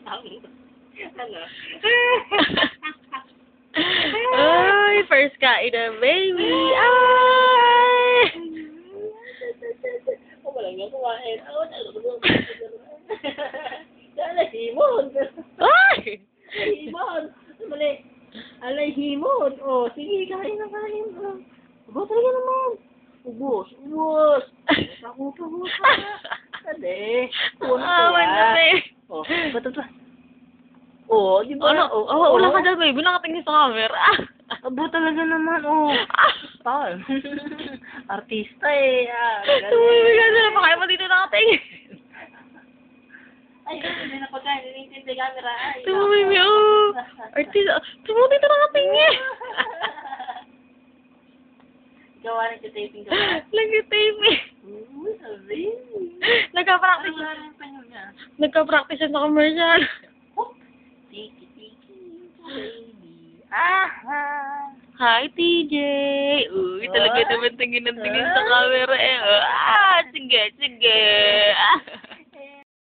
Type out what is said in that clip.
Ano? Ay, first kain na baby. Ay! Oh, wala nga kumain. Oh, alay, himon. Ay! Himon. Mali. Alay, himon. Oh, sige, kain na kain. Aba, talaga naman. Ubus, ubus. Takot. Ade. Awan na, babe. Oh, ba't ito? Oh, di ba? Ano? Wala ka dyan, baby. Nakatingin sa camera. Aba, talaga naman. Oh. Tal. Artista eh. Tumimig ka na. Pakaya mo dito nakatingin. Ay, hindi na pagkain. Nilintindi camera. Ay, Tumimig, oh. Artista. Tumimig dito nakatingin. Gawa rin sa taping gawa. Nag-taping. Sabi. Nagka-practice. Ano nga rin pa yun niya? Nagka-practice siya sa commercial. Tiki, baby. Aha. Hi, TJ. Uy, talaga naman tingin ng tingin sa camera eh. Sige.